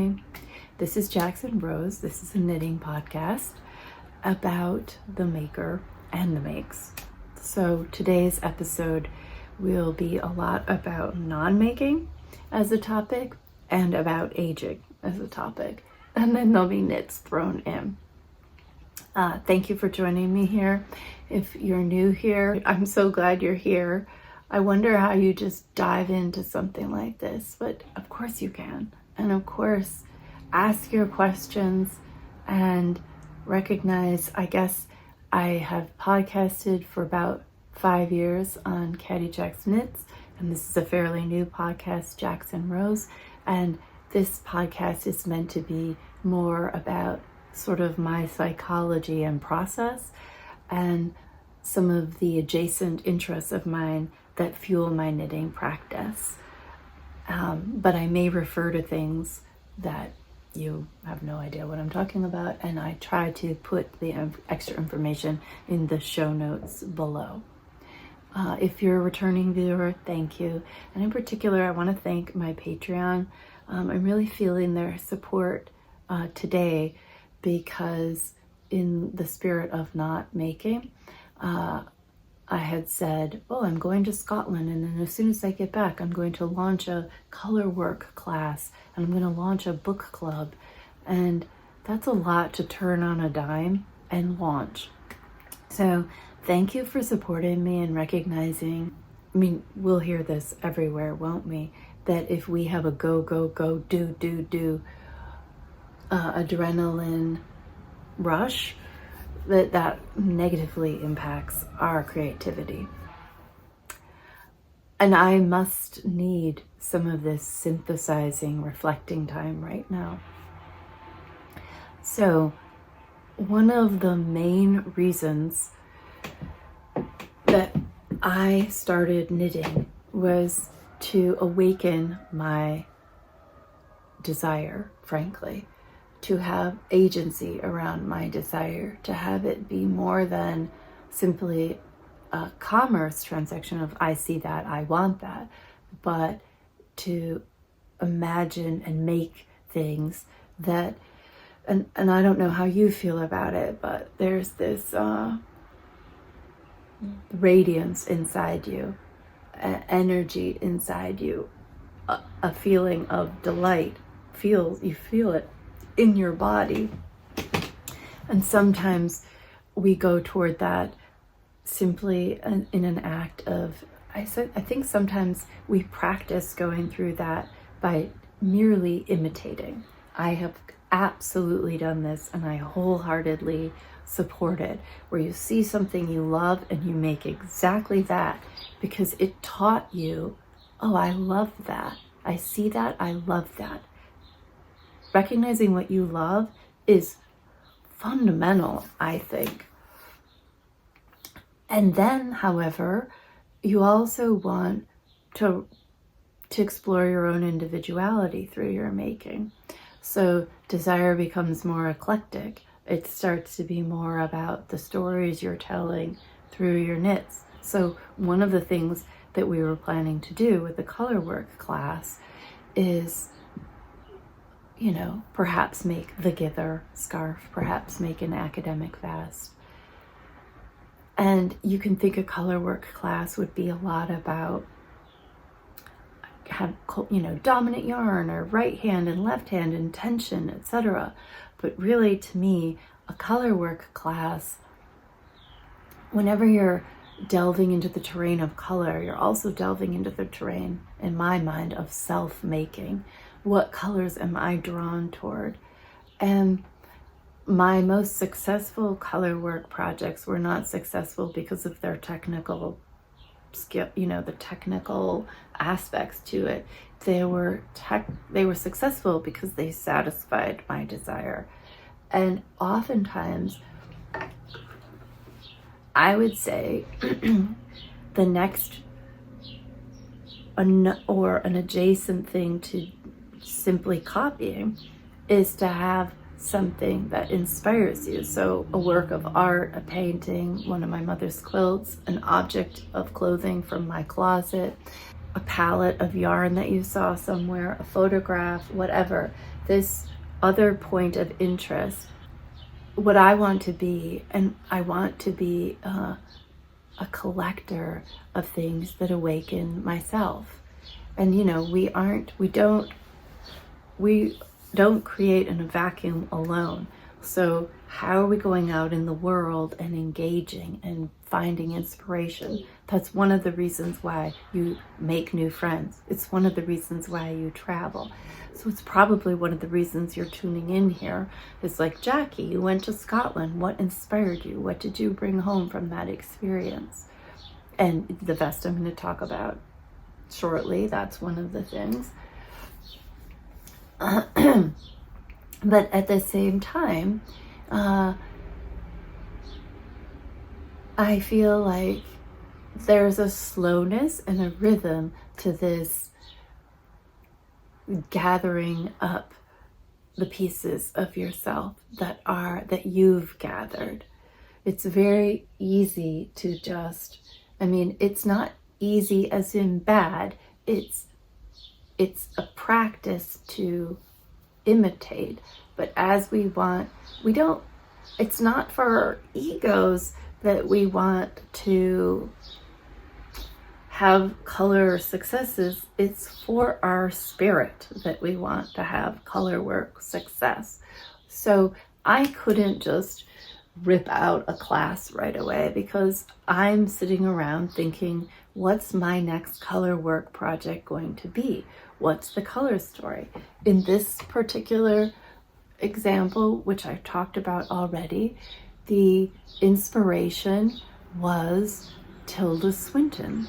joining. This is Jackson Rose. This is a knitting podcast about the maker and the makes. So today's episode will be a lot about non-making as a topic and about aging as a topic. And then there'll be knits thrown in. Thank you for joining me here. If you're new here, I'm so glad you're here. I wonder how you just dive into something like this, but of course you can. And of course, ask your questions and recognize, I guess I have podcasted for about 5 years on Caddy Jack's Knits, and this is a fairly new podcast, Jackson Rose, and this podcast is meant to be more about sort of my psychology and process and some of the adjacent interests of mine that fuel my knitting practice. But I may refer to things that you have no idea what I'm talking about, and I try to put the extra information in the show notes below. If you're a returning viewer, thank you. And in particular, I want to thank my Patreon. I'm really feeling their support today because in the spirit of not making, I had said, well, I'm going to Scotland, and then as soon as I get back, I'm going to launch a color work class, and I'm going to launch a book club. And that's a lot to turn on a dime and launch. So thank you for supporting me and recognizing, I mean, we'll hear this everywhere, won't we? That if we have a go, do, adrenaline rush, that negatively impacts our creativity. And I must need some of this synthesizing, reflecting time right now. So one of the main reasons that I started knitting was to awaken my desire, frankly, to have agency around my desire, to have it be more than simply a commerce transaction of I see that, I want that, but to imagine and make things that, and I don't know how you feel about it, but there's this radiance inside you, energy inside you, a feeling of delight, you feel it in your body. And sometimes we go toward that simply in an act of, I think sometimes we practice going through that by merely imitating. I have absolutely done this, and I wholeheartedly support it, where you see something you love and you make exactly that because it taught you, oh, I love that. I see that, I love that. Recognizing what you love is fundamental, I think. And then, however, you also want to explore your own individuality through your making. So desire becomes more eclectic. It starts to be more about the stories you're telling through your knits. So one of the things that we were planning to do with the color work class is, perhaps make Thegither scarf, perhaps make an academic vest. And you can think a color work class would be a lot about dominant yarn or right hand and left hand and tension, etc. But really, to me, a color work class, whenever you're delving into the terrain of color, you're also delving into the terrain, in my mind, of self-making. What colors am I drawn toward? And my most successful color work projects were not successful because of their technical skill, the technical aspects to it. They were successful because they satisfied my desire. And oftentimes, I would say the next or an adjacent thing to simply copying is to have something that inspires you. So a work of art, a painting, one of my mother's quilts, an object of clothing from my closet, a palette of yarn that you saw somewhere, a photograph, whatever, this other point of interest, what I want to be, and I want to be a collector of things that awaken myself. And we don't create in a vacuum alone. So how are we going out in the world and engaging and finding inspiration? That's one of the reasons why you make new friends. It's one of the reasons why you travel. So it's probably one of the reasons you're tuning in here. It's like, Jackie, you went to Scotland. What inspired you? What did you bring home from that experience? And the vest I'm going to talk about shortly, that's one of the things. But at the same time, I feel like there's a slowness and a rhythm to this gathering up the pieces of yourself that you've gathered. It's very easy to just, it's not easy as in bad. It's a practice to imitate, but it's not for our egos that we want to have color successes. It's for our spirit that we want to have color work success. So I couldn't just rip out a class right away, because I'm sitting around thinking, what's my next color work project going to be? What's the color story? In this particular example, which I've talked about already, the inspiration was Tilda Swinton.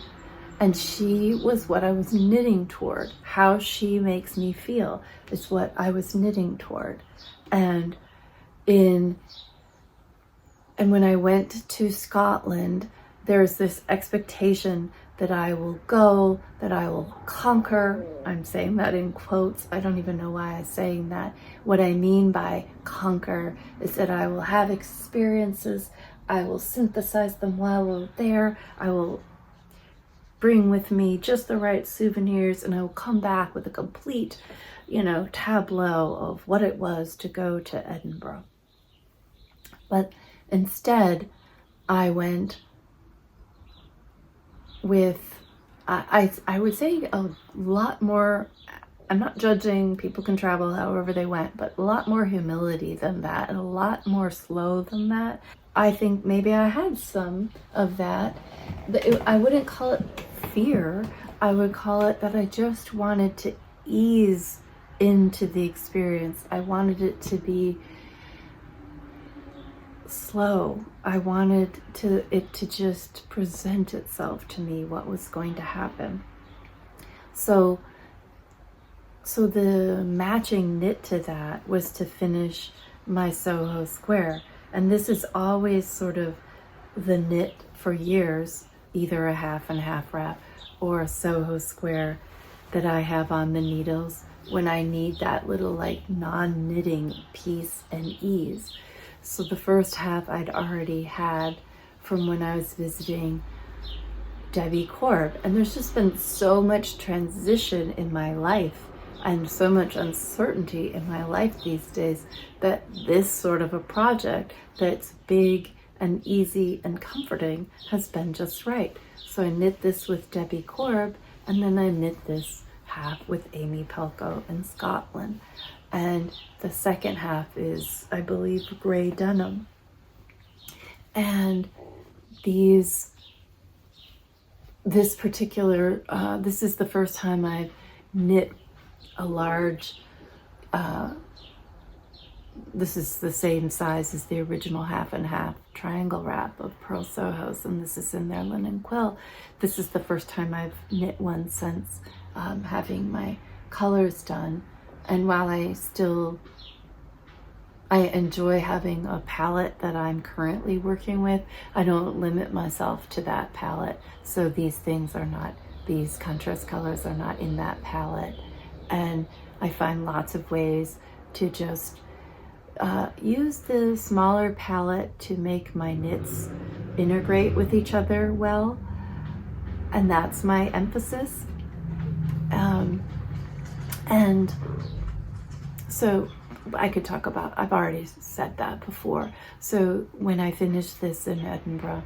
And she was what I was knitting toward. How she makes me feel is what I was knitting toward. And when I went to Scotland, there's this expectation that I will go, that I will conquer. I'm saying that in quotes. I don't even know why I'm saying that. What I mean by conquer is that I will have experiences. I will synthesize them while I'm there. I will bring with me just the right souvenirs, and I will come back with a complete, tableau of what it was to go to Edinburgh. But instead, I went with, I would say, a lot more, I'm not judging, people can travel however they went, but a lot more humility than that, and a lot more slow than that. I think maybe I had some of that, but I wouldn't call it fear. I would call it that I just wanted to ease into the experience. I wanted it to be slow. I wanted it to just present itself to me, what was going to happen. So the matching knit to that was to finish my SoHo Square. And this is always sort of the knit for years, either a half and half wrap or a SoHo Square that I have on the needles when I need that little non-knitting peace and ease. So the first half I'd already had from when I was visiting Debbie Korb. And there's just been so much transition in my life and so much uncertainty in my life these days that this sort of a project that's big and easy and comforting has been just right. So I knit this with Debbie Korb, and then I knit this half with Amy Palko in Scotland. And the second half is, I believe, gray denim. And this is the first time I've knit a large, this is the same size as the original half and half triangle wrap of Pearl Sohos, and this is in their linen quill. This is the first time I've knit one since having my colors done. And while I enjoy having a palette that I'm currently working with, I don't limit myself to that palette. So these contrast colors are not in that palette. And I find lots of ways to just use the smaller palette to make my knits integrate with each other well. And that's my emphasis. And so I could talk about, I've already said that before. So when I finished this in Edinburgh,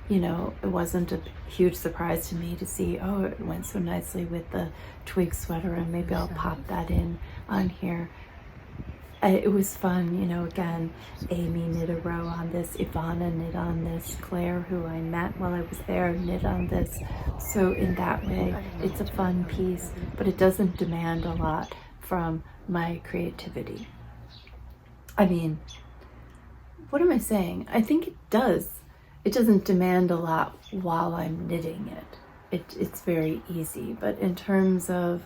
you know, it wasn't a huge surprise to me to see, oh, it went so nicely with the twig sweater, and maybe I'll pop that in on here. It was fun, you know. Again, Amy knit a row on this, Ivana knit on this, Claire, who I met while I was there, knit on this. So in that way, it's a fun piece, but it doesn't demand a lot from my creativity. I mean, what am I saying? I think it does. It doesn't demand a lot while I'm knitting it. It's very easy, but in terms of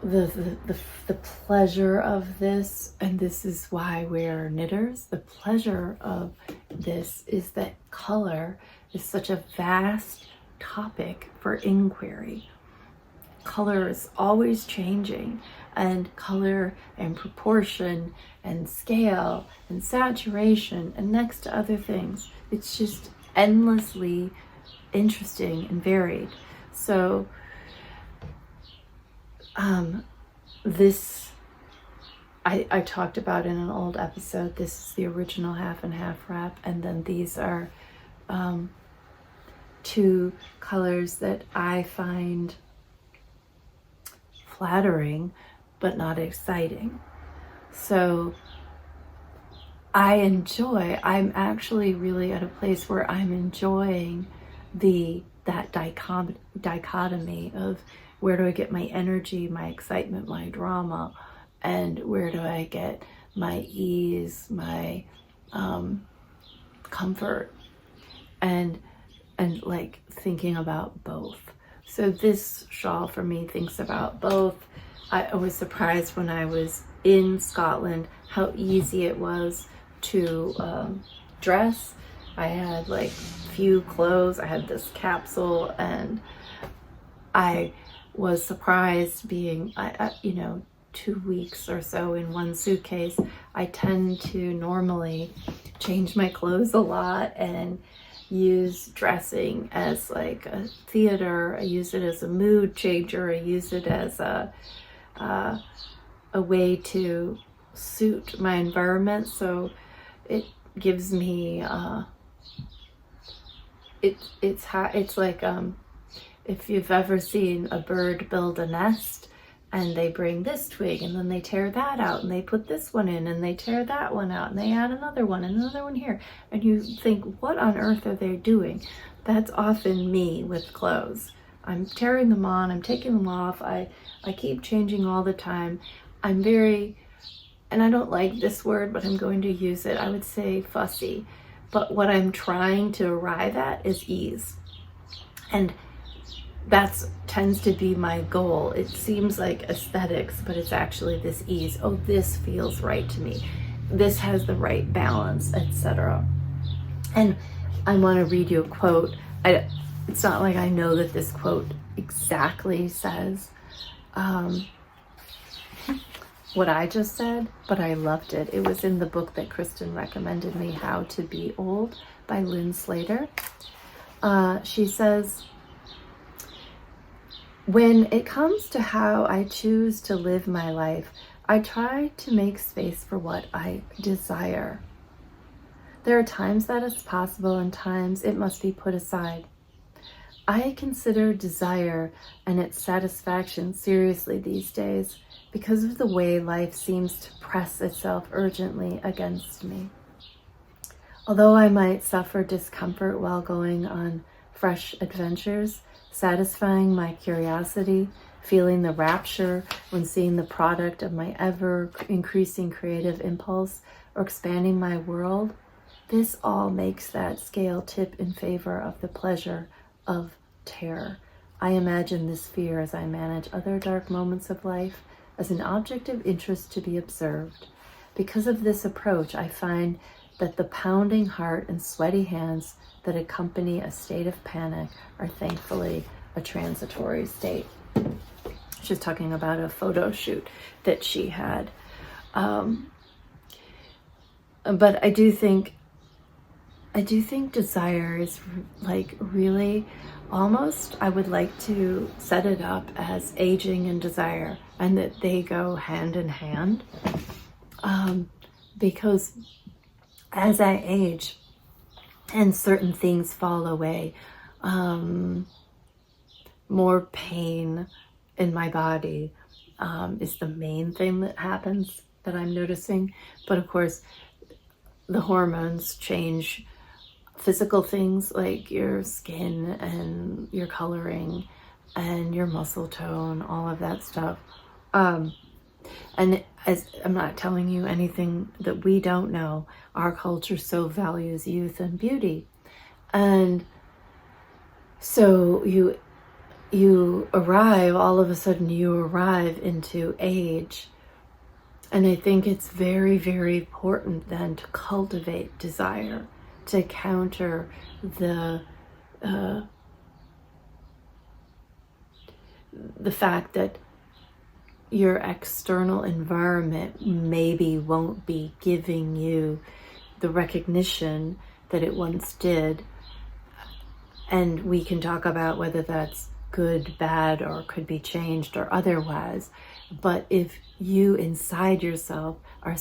the pleasure of this, and this is why we're knitters, the pleasure of this is that color is such a vast topic for inquiry. Color is always changing, and color and proportion and scale and saturation and next to other things, it's just endlessly interesting and varied. So this I talked about in an old episode. This is the original half and half wrap, and then these are two colors that I find flattering but not exciting. So I'm actually really at a place where I'm enjoying that dichotomy of where do I get my energy, my excitement, my drama, and where do I get my ease, my comfort, and like thinking about both. So this shawl for me thinks about both. I was surprised when I was in Scotland how easy it was to dress. I had like few clothes. I had this capsule, and I was surprised being, 2 weeks or so in one suitcase. I tend to normally change my clothes a lot and use dressing as like a theater. I use it as a mood changer. I use it as a way to suit my environment. So it gives me it's like if you've ever seen a bird build a nest, and they bring this twig and then they tear that out and they put this one in and they tear that one out and they add another one and another one here, and you think, what on earth are they doing? That's often me with clothes. I'm tearing them on, I'm taking them off, I keep changing all the time. I'm very, and I don't like this word, but I'm going to use it, I would say fussy. But what I'm trying to arrive at is ease. And that tends to be my goal. It seems like aesthetics, but it's actually this ease. Oh, this feels right to me. This has the right balance, etc. And I want to read you a quote. It's not like I know that this quote exactly says what I just said, but I loved it. It was in the book that Kristen recommended me, How to Be Old by Lynn Slater. She says, when it comes to how I choose to live my life, I try to make space for what I desire. There are times that it's possible and times it must be put aside. I consider desire and its satisfaction seriously these days because of the way life seems to press itself urgently against me. Although I might suffer discomfort while going on fresh adventures, satisfying my curiosity, feeling the rapture when seeing the product of my ever-increasing creative impulse, or expanding my world, this all makes that scale tip in favor of the pleasure of terror. I imagine this fear as I manage other dark moments of life as an object of interest to be observed. Because of this approach, I find that the pounding heart and sweaty hands that accompany a state of panic are thankfully a transitory state. She's talking about a photo shoot that she had. But I do think I do think desire is like really almost, I would like to set it up as aging and desire, and that they go hand in hand. Because as I age and certain things fall away, more pain in my body is the main thing that happens that I'm noticing. But of course, the hormones change physical things like your skin and your coloring and your muscle tone, all of that stuff. And as I'm not telling you anything that we don't know, our culture so values youth and beauty. And so you arrive, all of a sudden you arrive into age. And I think it's very, very important then to cultivate desire, to counter the fact that your external environment maybe won't be giving you the recognition that it once did. And we can talk about whether that's good, bad, or could be changed or otherwise. But if you inside yourself are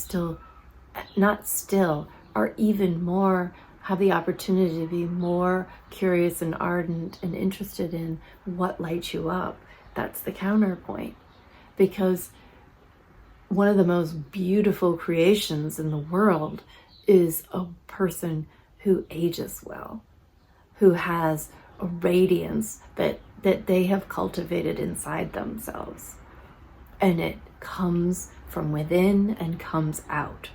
are even more, have the opportunity to be more curious and ardent and interested in what lights you up, that's the counterpoint. Because one of the most beautiful creations in the world is a person who ages well, who has a radiance that they have cultivated inside themselves. And it comes from within and comes out.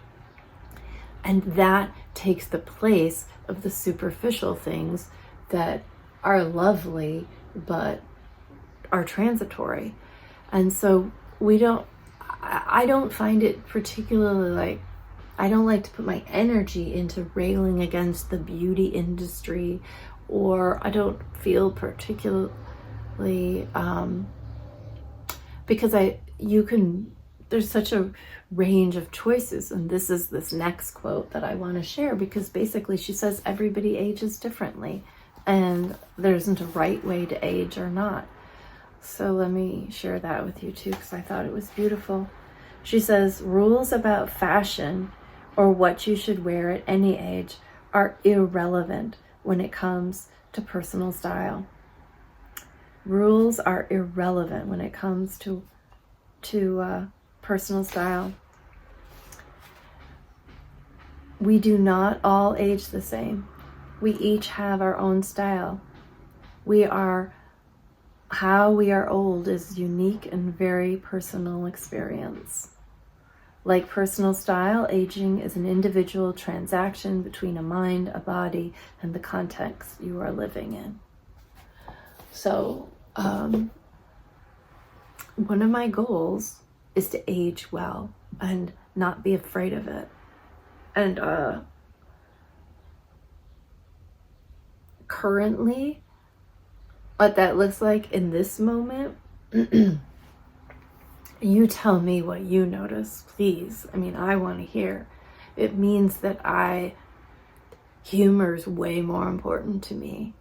And that takes the place of the superficial things that are lovely but are transitory. And so I don't find it particularly I don't like to put my energy into railing against the beauty industry, or I don't feel particularly, because there's such a range of choices. And this is this next quote that I want to share, because basically she says everybody ages differently and there isn't a right way to age or not. So let me share that with you too, because I thought it was beautiful. She says, rules about fashion or what you should wear at any age are irrelevant when it comes to personal style. Rules are irrelevant when it comes to personal style. We do not all age the same. We each have our own style. How we are old is unique and very personal experience. Like personal style, aging is an individual transaction between a mind, a body, and the context you are living in. So, one of my goals is to age well and not be afraid of it. And currently, what that looks like in this moment, you tell me what you notice, please. I mean, I want to hear. It means that humor is way more important to me.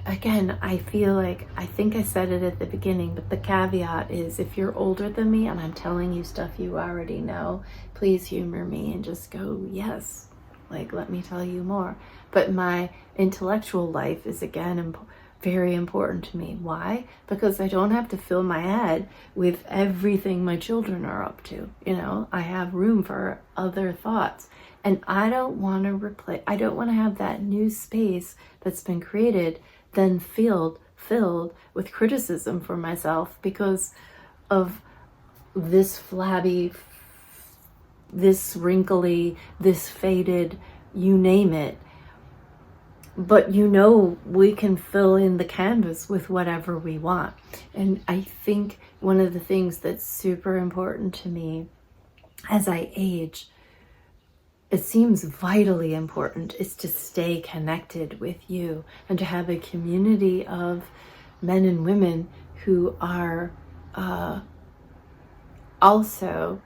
Again, I feel like, I think I said it at the beginning, but the caveat is, if you're older than me and I'm telling you stuff you already know, please humor me and just go, yes, let me tell you more. But my intellectual life is, again, very important to me. Why? Because I don't have to fill my head with everything my children are up to. I have room for other thoughts. And I don't want to have that new space that's been created then filled with criticism for myself because of this flabby, this wrinkly, this faded, you name it. But we can fill in the canvas with whatever we want. And I think one of the things that's super important to me as I age, it seems vitally important, is to stay connected with you and to have a community of men and women who are also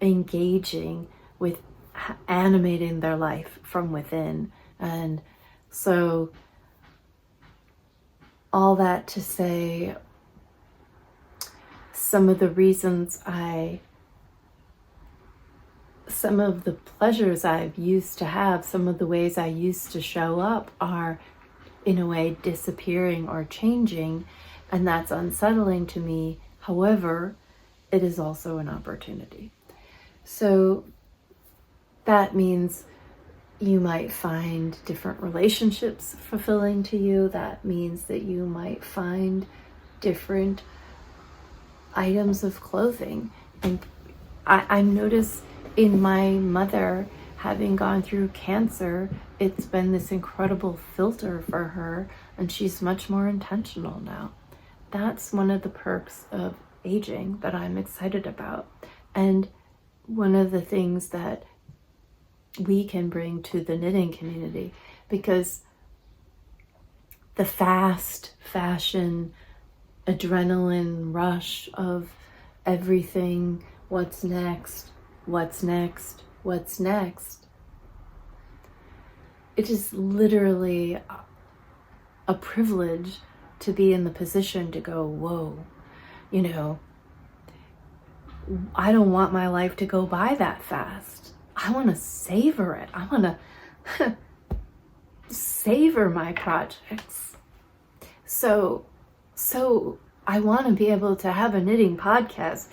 engaging with animating their life from within. And so all that to say, some of the pleasures I've used to have, some of the ways I used to show up are in a way disappearing or changing, and that's unsettling to me. However, it is also an opportunity. So that means you might find different relationships fulfilling to you. That means that you might find different items of clothing. And I notice in my mother, having gone through cancer, it's been this incredible filter for her, and she's much more intentional now. That's one of the perks of aging that I'm excited about. And one of the things that we can bring to the knitting community, because the fast fashion adrenaline rush of everything, what's next, it is literally a privilege to be in the position to go, whoa, I don't want my life to go by that fast. I want to savor it. I want to savor my projects. So I want to be able to have a knitting podcast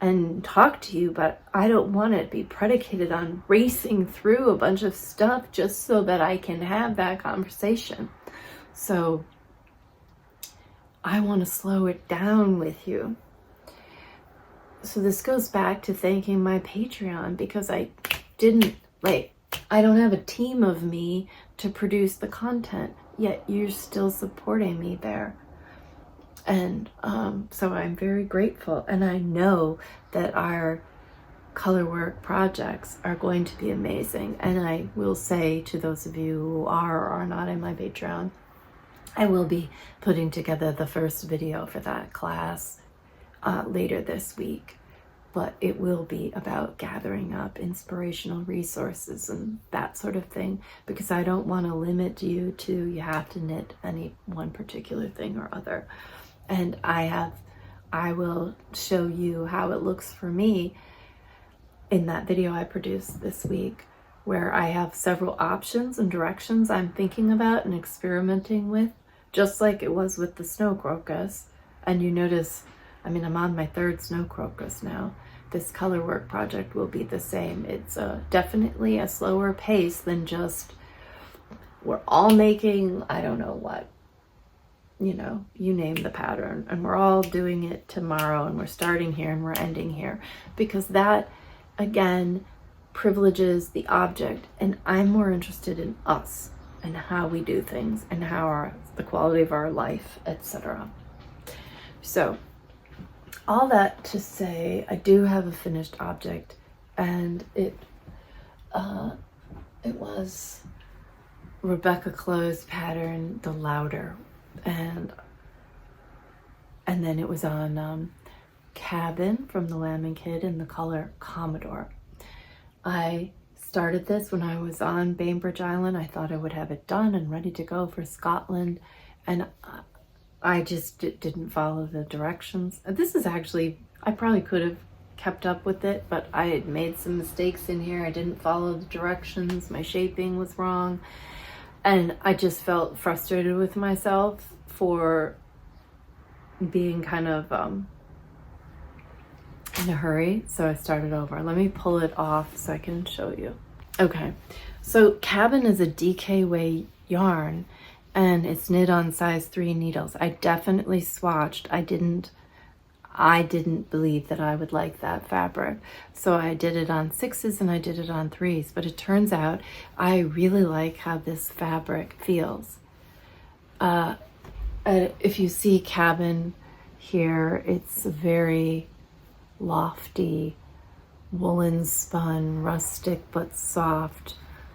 and talk to you, but I don't want it to be predicated on racing through a bunch of stuff just so that I can have that conversation. So I want to slow it down with you. So this goes back to thanking my Patreon, because I don't have a team of me to produce the content, yet you're still supporting me there. And so I'm very grateful. And I know that our colorwork projects are going to be amazing. And I will say to those of you who are or are not in my Patreon, I will be putting together the first video for that class later this week. But it will be about gathering up inspirational resources and that sort of thing, because I don't want to limit you to you have to knit any one particular thing or other. And I will show you how it looks for me in that video I produced this week, where I have several options and directions I'm thinking about and experimenting with, just like it was with the snow crocus. And you notice, I'm on my third snow crocus now. This colorwork project will be the same. It's definitely a slower pace than just, we're all making, I don't know what, you name the pattern, and we're all doing it tomorrow, and we're starting here and we're ending here, because that, again, privileges the object, and I'm more interested in us and how we do things and how the quality of our life, etc. So all that to say, I do have a finished object, and it was Rebecca Clow's pattern, the Lauder, and then it was on Cabin from the Lamb & Kid in the color Commodore. I started this when I was on Bainbridge Island. I thought I would have it done and ready to go for Scotland, and I just didn't follow the directions. This is actually, I probably could have kept up with it, but I had made some mistakes in here. I didn't follow the directions. My shaping was wrong. And I just felt frustrated with myself for being kind of in a hurry. So I started over. Let me pull it off so I can show you. Okay, so Cabin is a DK way yarn, and it's knit on size 3 needles. I definitely swatched. I didn't believe that I would like that fabric. So I did it on 6s and I did it on 3s, but it turns out I really like how this fabric feels. If you see Cabin here, it's a very lofty, woolen spun, rustic but soft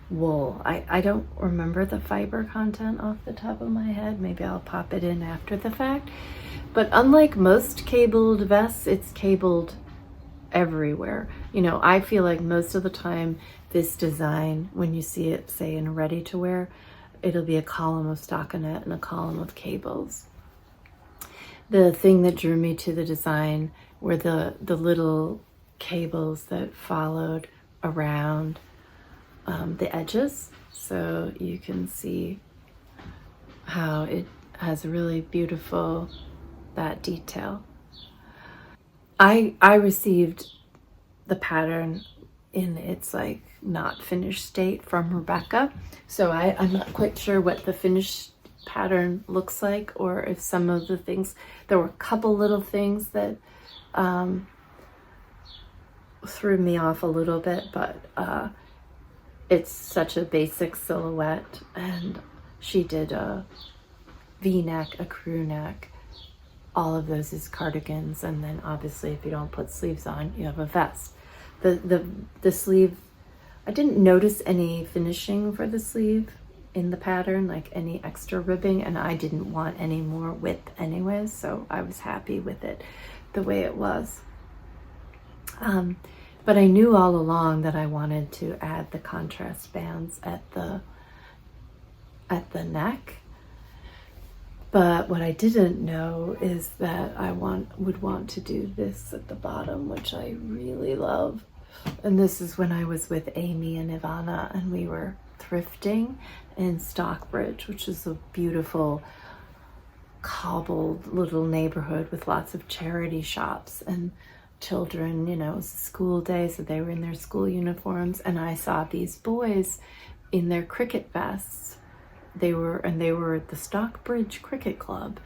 wool. I don't remember the fiber content off the top of my head. Maybe I'll pop it in after the fact. But unlike most cabled vests, it's cabled everywhere. You know, I feel like most of the time this design, when you see it, say, in ready to wear, it'll be a column of stockinette and a column of cables. The thing that drew me to the design were the little cables that followed around the edges. So you can see how it has a really beautiful, that detail. I received the pattern in its like not finished state from Rebecca. So I'm not quite sure what the finished pattern looks like, or if some of the things, there were a couple little things that threw me off a little bit, but it's such a basic silhouette, and she did a V-neck, a crew neck, all of those is cardigans, and then obviously if you don't put sleeves on, you have a vest. The sleeve, I didn't notice any finishing for the sleeve in the pattern, like any extra ribbing, and I didn't want any more width anyways, so I was happy with it the way it was. But I knew all along that I wanted to add the contrast bands at the neck. But what I didn't know is that I would want to do this at the bottom, which I really love. And this is when I was with Amy and Ivana, and we were thrifting in Stockbridge, which is a beautiful cobbled little neighborhood with lots of charity shops and children. You know, it was a school day, so they were in their school uniforms, and I saw these boys in their cricket vests. They were at the Stockbridge Cricket Club,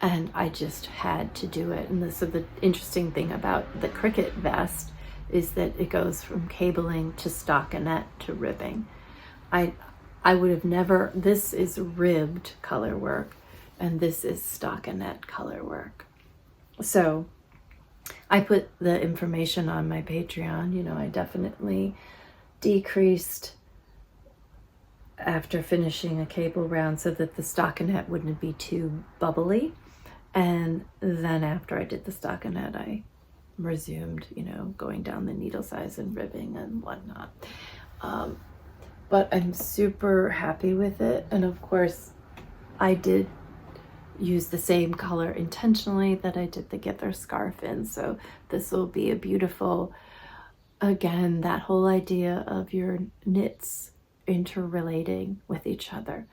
and I just had to do it. And so the interesting thing about the cricket vest is that it goes from cabling to stockinette to ribbing. I would have never, this is ribbed color work, and this is stockinette color work. So I put the information on my Patreon. You know, I definitely decreased after finishing a cable round so that the stockinette wouldn't be too bubbly. And then after I did the stockinette, I resumed, you know, going down the needle size and ribbing and whatnot. But I'm super happy with it. And of course, I did use the same color intentionally that I did the Thegither scarf in. So this will be a beautiful, again, that whole idea of your knits interrelating with each other.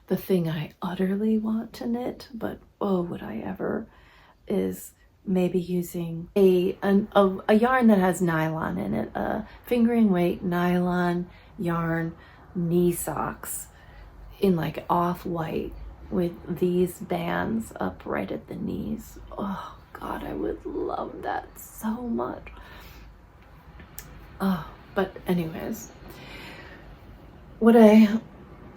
The thing I utterly want to knit, but oh, would I ever, is maybe using a yarn that has nylon in it, a fingering weight nylon yarn knee socks in like off-white with these bands up right at the knees. Oh God, I would love that so much. Oh, but anyways, what I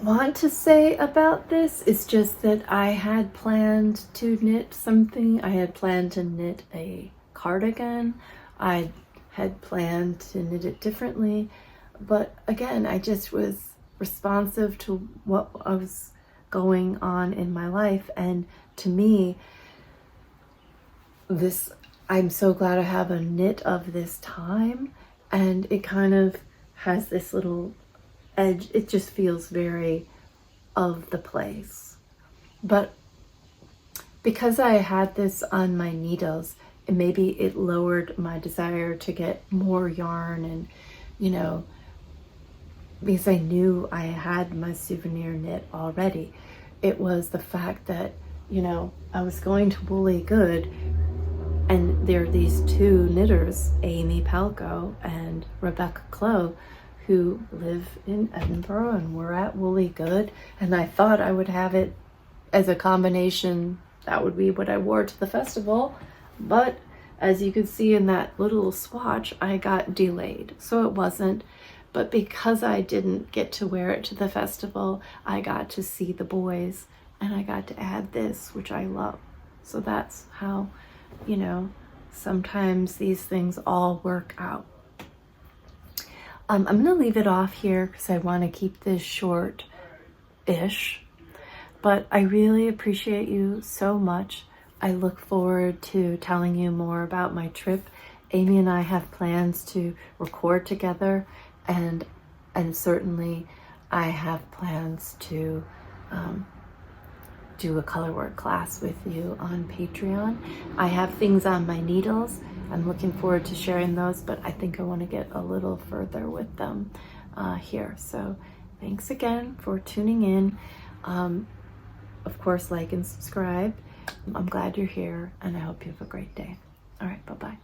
want to say about this is just that I had planned to knit something. I had planned to knit a cardigan. I had planned to knit it differently, but again, I just was responsive to what was going on in my life, and to me, this, I'm so glad I have a knit of this time, and it kind of has this little edge. It just feels very of the place. But because I had this on my needles, and maybe it lowered my desire to get more yarn, and you know, because I knew I had my souvenir knit already. It was the fact that, you know, I was going to Woolly Good, and there are these two knitters, Amy Palko and Rebecca Clow, who live in Edinburgh and were at Woolly Good, and I thought I would have it as a combination. That would be what I wore to the festival, but as you can see in that little swatch, I got delayed, so it wasn't. But because I didn't get to wear it to the festival, I got to see the boys, and I got to add this, which I love. So that's how, you know, sometimes these things all work out. I'm gonna leave it off here because I want to keep this short-ish, but I really appreciate you so much. I look forward to telling you more about my trip Amy and I have plans to record together, and certainly I have plans to do a color work class with you on Patreon. I have things on my needles. I'm looking forward to sharing those, but I think I want to get a little further with them here. So thanks again for tuning in. Of course, like and subscribe. I'm glad you're here, and I hope you have a great day. All right, bye-bye.